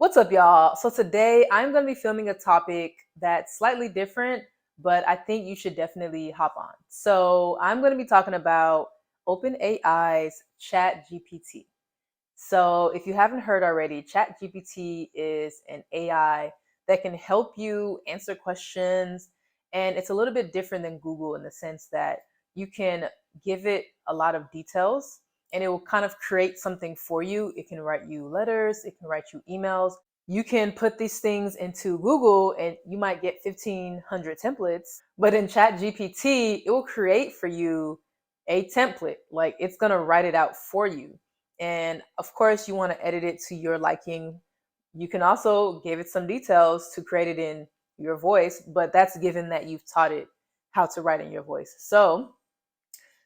What's up, y'all? So today I'm going to be filming a topic that's slightly different, but I think you should definitely hop on. So I'm going to be talking about OpenAI's ChatGPT. So if you haven't heard already, ChatGPT is an AI that can help you answer questions, and it's a little bit different than Google in the sense that you can give it a lot of details and it will kind of create something for you. It can write you letters, it can write you emails. You can put these things into Google and you might get 1,500 templates, but in ChatGPT, it will create for you a template. Like it's going to write it out for you. And of course, you want to edit it to your liking. You can also give it some details to create it in your voice, but that's given that you've taught it how to write in your voice. So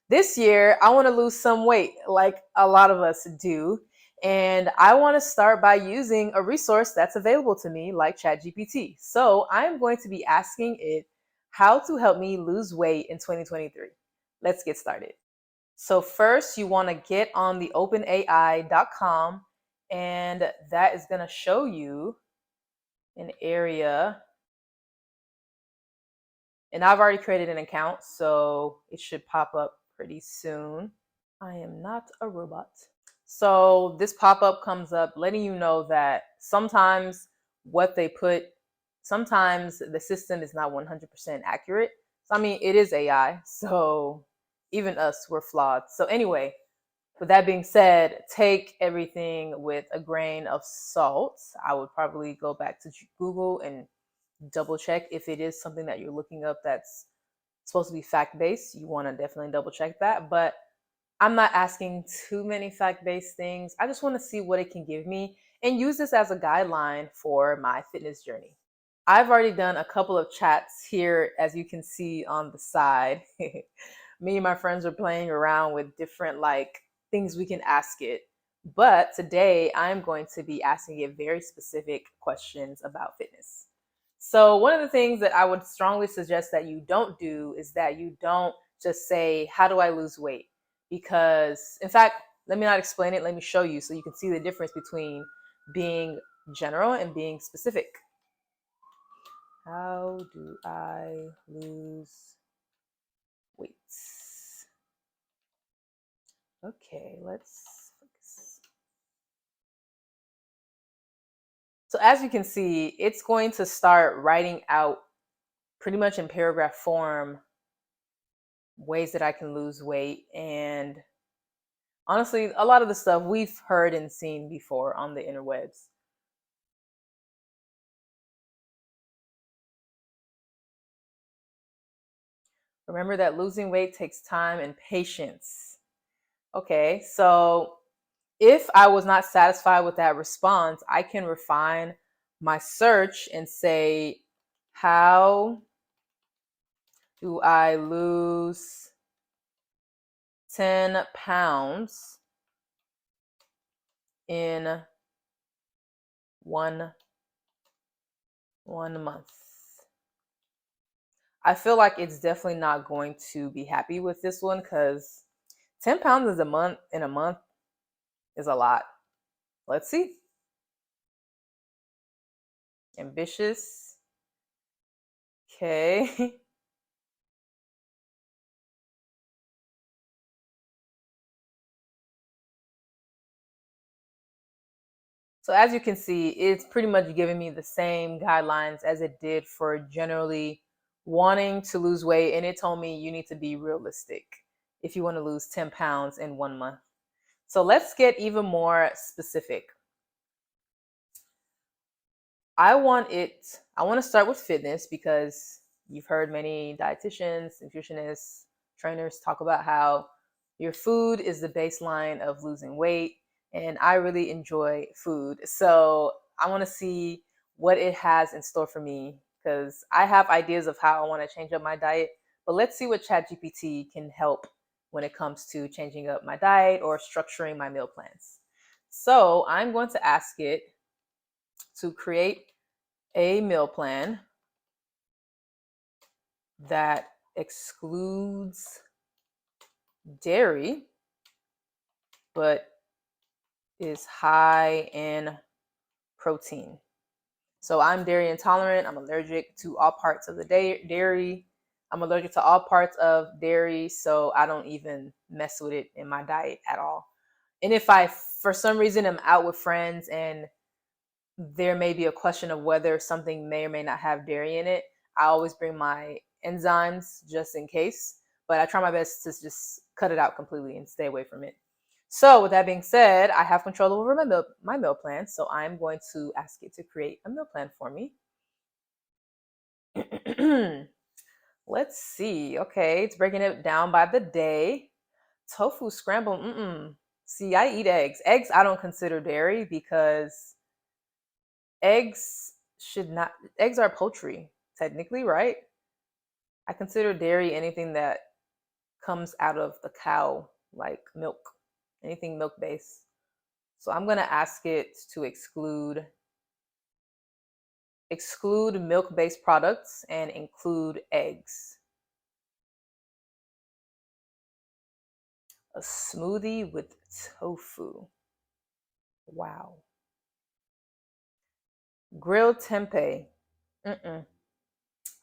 this year, I want to lose some weight, like a lot of us do. And I want to start by using a resource that's available to me, like ChatGPT. So I'm going to be asking it how to help me lose weight in 2023. Let's get started. So first, you want to get on the openai.com, and that is going to show you an area. And I've already created an account, so it should pop up pretty soon. I am not a robot. So this pop-up comes up letting you know that sometimes what they put, sometimes the system is not 100% accurate. So, I mean, it is AI, so even us, we're flawed. So anyway, with that being said, take everything with a grain of salt. I would probably go back to Google and double check if it is something that you're looking up that's supposed to be fact-based. You want to definitely double check that. But I'm not asking too many fact-based things. I just want to see what it can give me and use this as a guideline for my fitness journey. I've already done a couple of chats here, as you can see on the side. Me and my friends are playing around with different things we can ask it. But today I'm going to be asking it very specific questions about fitness. So one of the things that I would strongly suggest that you don't do is that you don't just say, how do I lose weight? Because in fact, let me not explain it. Let me show you so you can see the difference between being general and being specific. How do I lose weight? Okay, let's focus. So as you can see, it's going to start writing out pretty much in paragraph form ways that I can lose weight. And honestly, a lot of the stuff we've heard and seen before on the interwebs. Remember that losing weight takes time and patience. Okay, so if I was not satisfied with that response, I can refine my search and say, how do I lose 10 pounds in one month? I feel like it's definitely not going to be happy with this one because 10 pounds is in a month is a lot. Let's see. Ambitious. Okay. So as you can see, it's pretty much giving me the same guidelines as it did for generally wanting to lose weight. And it told me you need to be realistic if you want to lose 10 pounds in 1 month. So let's get even more specific. I want to start with fitness because you've heard many dietitians, nutritionists, trainers talk about how your food is the baseline of losing weight. And I really enjoy food. So I want to see what it has in store for me because I have ideas of how I want to change up my diet. But let's see what ChatGPT can help when it comes to changing up my diet or structuring my meal plans. So I'm going to ask it to create a meal plan that excludes dairy but is high in protein. So I'm dairy intolerant. I'm allergic to all parts of the dairy. I'm allergic to all parts of dairy, so I don't even mess with it in my diet at all. And if I, for some reason, am out with friends and there may be a question of whether something may or may not have dairy in it, I always bring my enzymes just in case. But I try my best to just cut it out completely and stay away from it. So with that being said, I have control over my meal plan. So I'm going to ask it to create a meal plan for me. Let's see. Okay, it's breaking it down by the day. Tofu scramble. See, I eat eggs. Eggs I don't consider dairy because eggs should not. Eggs are poultry, technically, right? I consider dairy anything that comes out of the cow, like milk, anything milk based. So I'm gonna ask it to exclude milk based products and include eggs. A smoothie with tofu. Wow. Grilled tempeh. Mm-mm.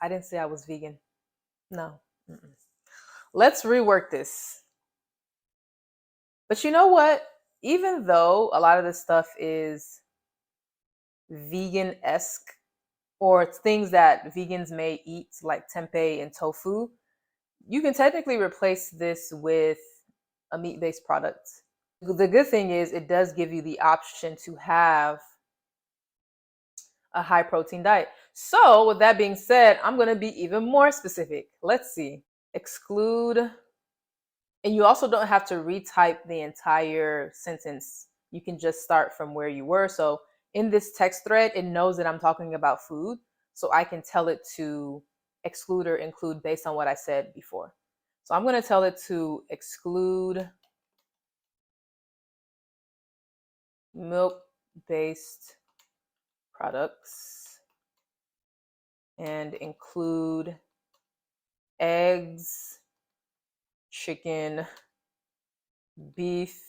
I didn't say I was vegan. No. Mm-mm. Let's rework this. But you know what? Even though a lot of this stuff is vegan esque or it's things that vegans may eat, like tempeh and tofu, you can technically replace this with a meat based product. The good thing is, it does give you the option to have a high protein diet. So, with that being said, I'm going to be even more specific. Let's see. Exclude, and you also don't have to retype the entire sentence. You can just start from where you were. So, in this text thread, it knows that I'm talking about food. So, I can tell it to exclude or include based on what I said before. So, I'm going to tell it to exclude milk based products and include eggs, chicken, beef,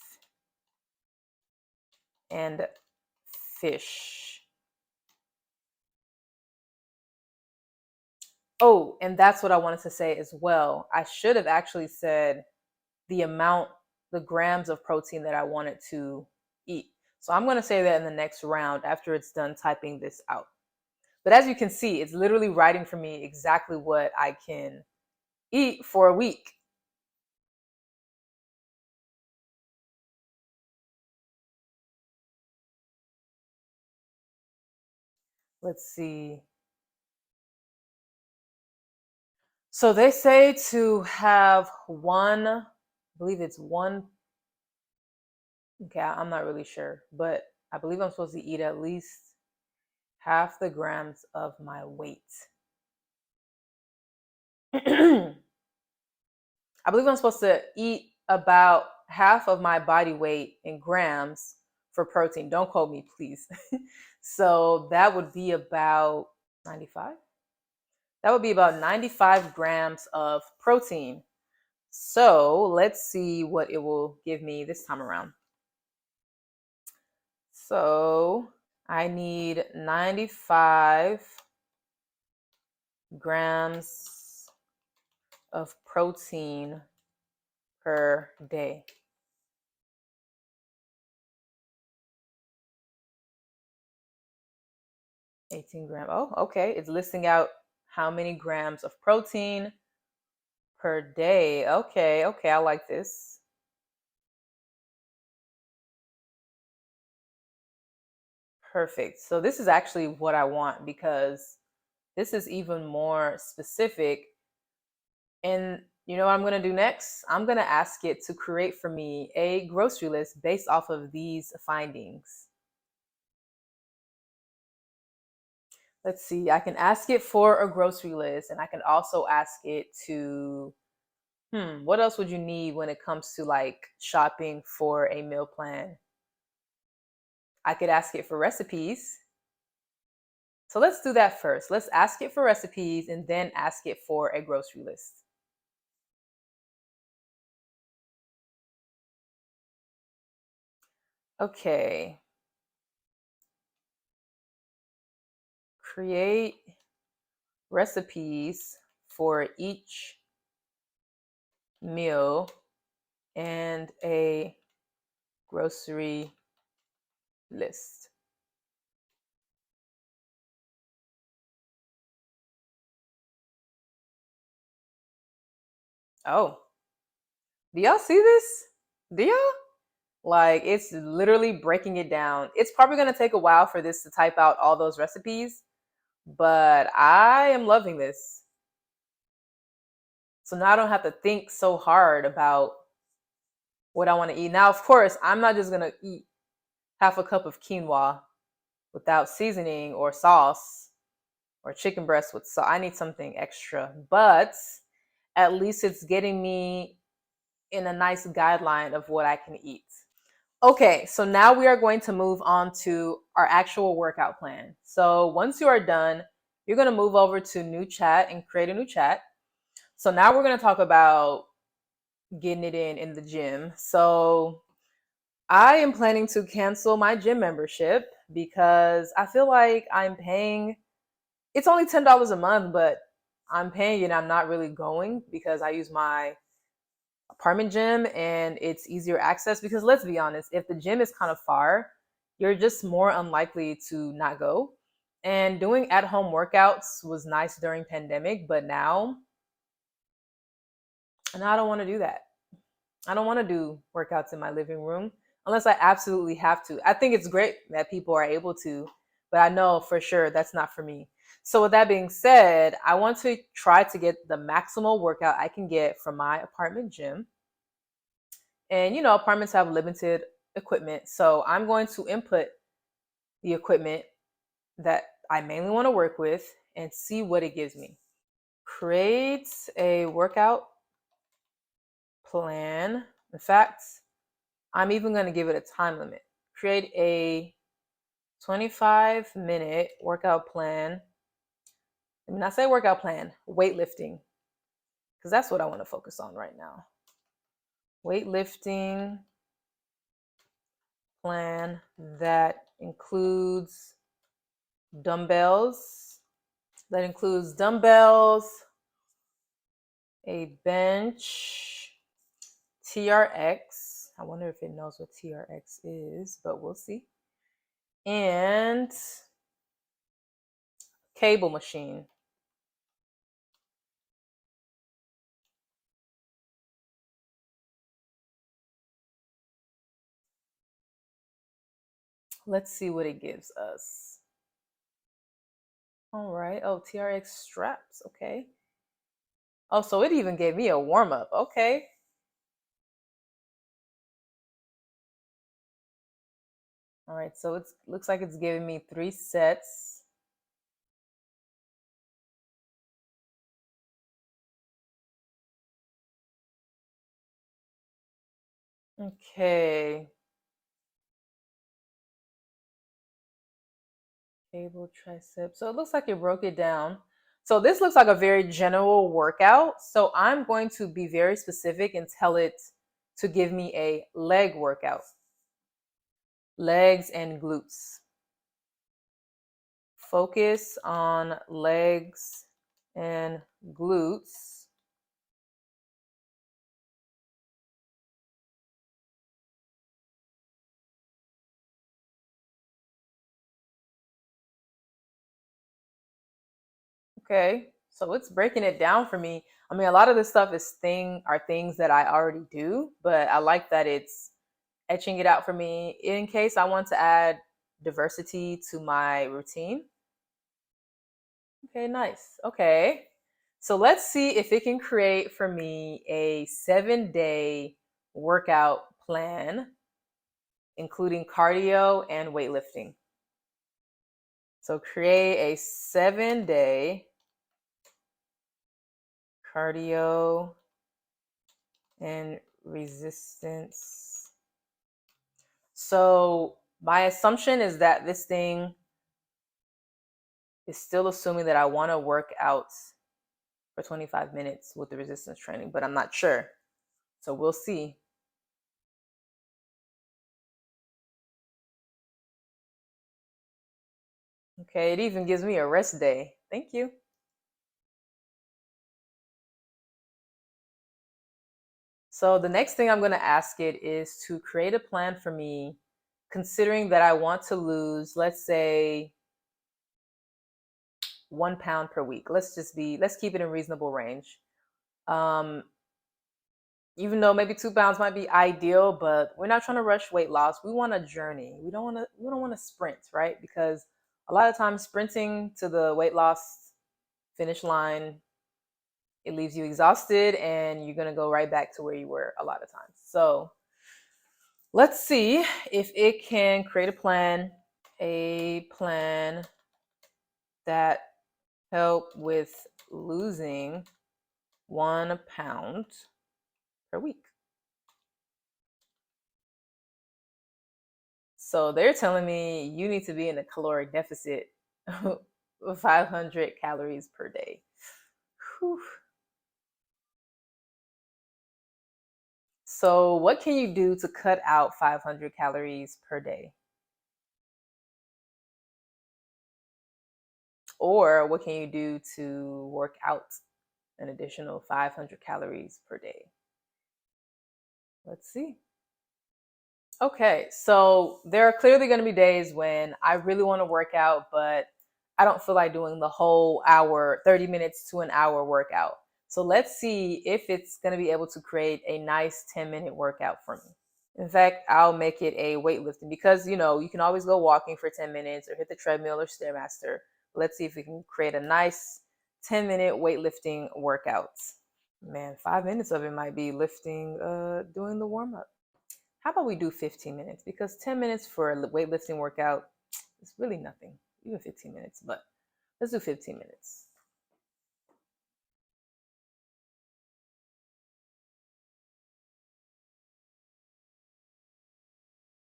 and fish. Oh, and that's what I wanted to say as well. I should have actually said the amount, the grams of protein that I wanted to eat. So I'm going to say that in the next round after it's done typing this out. But as you can see, it's literally writing for me exactly what I can eat for a week. Let's see. So they say to have I believe it's one, okay, I'm not really sure, but I believe I'm supposed to eat at least half the grams of my weight. I believe I'm supposed to eat about half of my body weight in grams for protein. Don't quote me, please. So that would be about 95. That would be about 95 grams of protein. So let's see what it will give me this time around. So I need 95 grams of protein per day. 18 grams. Oh, okay. It's listing out how many grams of protein per day. Okay, okay. I like this. Perfect. So this is actually what I want because this is even more specific. And you know what I'm going to do next? I'm going to ask it to create for me a grocery list based off of these findings. Let's see, I can ask it for a grocery list and I can also ask it to, what else would you need when it comes to like shopping for a meal plan? I could ask it for recipes. So let's do that first. Let's ask it for recipes and then ask it for a grocery list. Okay. Create recipes for each meal and a grocery list. Oh, do y'all see this? Do y'all? Like, it's literally breaking it down. It's probably going to take a while for this to type out all those recipes, but I am loving this. So now I don't have to think so hard about what I want to eat. Now, of course, I'm not just going to eat half a cup of quinoa without seasoning or sauce or chicken breast with sauce. I need something extra, but at least it's getting me in a nice guideline of what I can eat. Okay, so now we are going to move on to our actual workout plan. So once you are done, you're going to move over to new chat and create a new chat. So now we're going to talk about getting it in the gym. So I am planning to cancel my gym membership because I feel like I'm paying, it's only $10 a month, but I'm paying it. I'm not really going because I use my apartment gym and it's easier access. Because let's be honest, if the gym is kind of far, you're just more unlikely to not go. And doing at home workouts was nice during pandemic, but now, and I don't want to do that. I don't want to do workouts in my living room unless I absolutely have to. I think it's great that people are able to, but I know for sure that's not for me. So, with that being said, I want to try to get the maximal workout I can get from my apartment gym. And, apartments have limited equipment. So, I'm going to input the equipment that I mainly want to work with and see what it gives me. Create a workout plan. In fact, I'm even going to give it a time limit. Create a 25-minute workout plan. I mean, I say workout plan, weightlifting, because that's what I want to focus on right now. Weightlifting plan that includes dumbbells. A bench, TRX. I wonder if it knows what TRX is, but we'll see. And cable machine. Let's see what it gives us. All right. Oh, TRX straps. Okay. Oh, so it even gave me a warm up. Okay. All right. So it looks like it's giving me 3 sets. Okay. Cable tricep. So it looks like it broke it down. So this looks like a very general workout. So I'm going to be very specific and tell it to give me a leg workout. Legs and glutes. Focus on legs and glutes. Okay, so it's breaking it down for me. I mean, a lot of this stuff are things that I already do, but I like that it's etching it out for me in case I want to add diversity to my routine. Okay, nice. Okay. So let's see if it can create for me a 7-day workout plan, including cardio and weightlifting. So create a 7-day cardio and resistance. So my assumption is that this thing is still assuming that I want to work out for 25 minutes with the resistance training, but I'm not sure. So we'll see. Okay, it even gives me a rest day. Thank you. So the next thing I'm going to ask it is to create a plan for me, considering that I want to lose, let's say, 1 pound per week. Let's keep it in reasonable range. Um, Even though maybe 2 pounds might be ideal, but we're not trying to rush weight loss. We want a journey. We don't want to sprint, right? Because a lot of times sprinting to the weight loss finish line, it leaves you exhausted and you're gonna go right back to where you were a lot of times. So let's see if it can create a plan that help with losing 1 pound per week. So they're telling me you need to be in a caloric deficit of 500 calories per day. Whew. So, what can you do to cut out 500 calories per day? Or what can you do to work out an additional 500 calories per day? Let's see. Okay, so there are clearly going to be days when I really want to work out, but I don't feel like doing the whole hour, 30 minutes to an hour workout. So let's see if it's going to be able to create a nice 10-minute workout for me. In fact, I'll make it a weightlifting because you can always go walking for 10 minutes or hit the treadmill or Stairmaster. Let's see if we can create a nice 10-minute weightlifting workout. Man, 5 minutes of it might be lifting, doing the warm up. How about we do 15 minutes? Because 10 minutes for a weightlifting workout is really nothing, even 15 minutes, but let's do 15 minutes.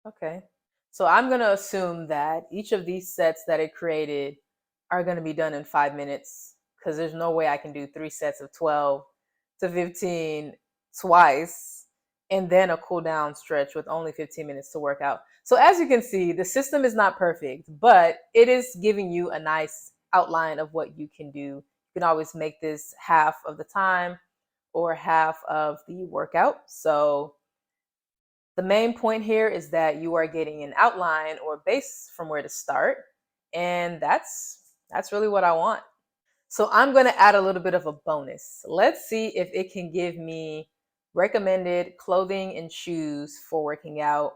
Okay. So I'm going to assume that each of these sets that it created are going to be done in 5 minutes because there's no way I can do 3 sets of 12 to 15 twice and then a cool down stretch with only 15 minutes to work out. So as you can see, the system is not perfect, but it is giving you a nice outline of what you can do. You can always make this half of the time or half of the workout. So the main point here is that you are getting an outline or base from where to start, and that's really what I want. So I'm going to add a little bit of a bonus. Let's see if it can give me recommended clothing and shoes for working out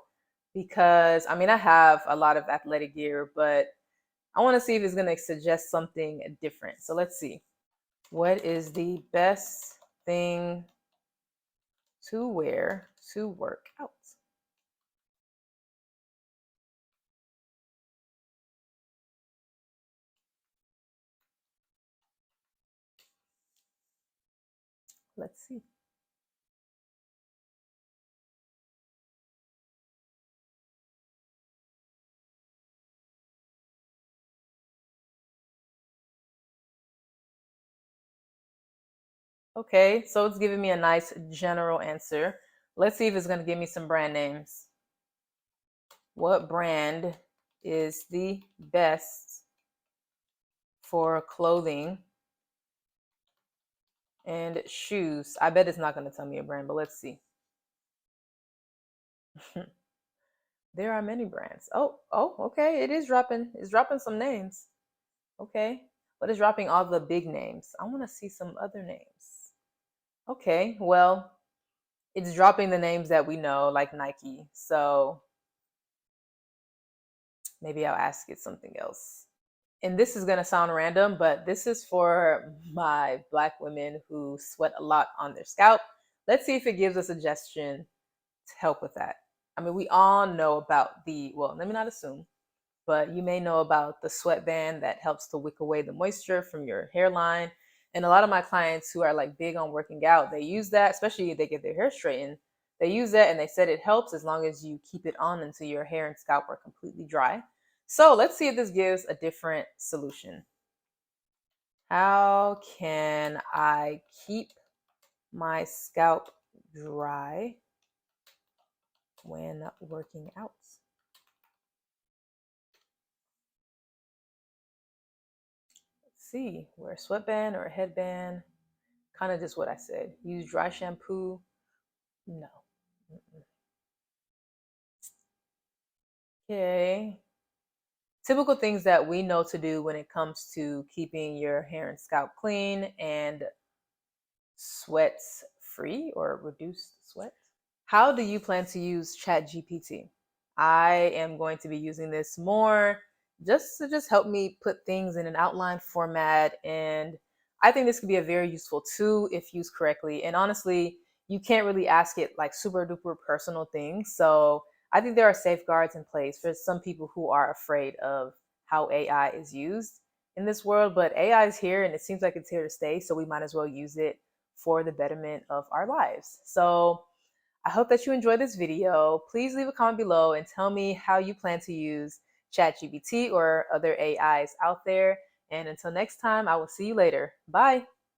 because I mean I have a lot of athletic gear, but I want to see if it's going to suggest something different. So let's see. What is the best thing to wear to work out? Let's see. Okay, so it's giving me a nice general answer. Let's see if it's going to give me some brand names. What brand is the best for clothing and shoes? I bet it's not going to tell me a brand, but let's see. There are many brands. Oh, okay. It is dropping. It's dropping some names. Okay. But it's dropping all the big names. I want to see some other names. Okay. Well, it's dropping the names that we know, like Nike. So maybe I'll ask it something else. And this is going to sound random, but this is for my Black women who sweat a lot on their scalp. Let's see if it gives a suggestion to help with that. I mean, we all know about well, let me not assume, but you may know about the sweatband that helps to wick away the moisture from your hairline. And a lot of my clients who are like big on working out, they use that, especially if they get their hair straightened. They use that and they said it helps as long as you keep it on until your hair and scalp are completely dry. So let's see if this gives a different solution. How can I keep my scalp dry when working out? See, wear a sweatband or a headband. Kind of just what I said. Use dry shampoo. No. Mm-mm. Okay. Typical things that we know to do when it comes to keeping your hair and scalp clean and sweats free or reduced sweat. How do you plan to use ChatGPT? I am going to be using this more just to just help me put things in an outline format, and I think this could be a very useful tool if used correctly. And honestly, you can't really ask it like super duper personal things. So I think there are safeguards in place for some people who are afraid of how AI is used in this world. But AI is here and it seems like it's here to stay. So we might as well use it for the betterment of our lives. So I hope that you enjoyed this video. Please leave a comment below and tell me how you plan to use ChatGPT or other AIs out there. And until next time, I will see you later. Bye.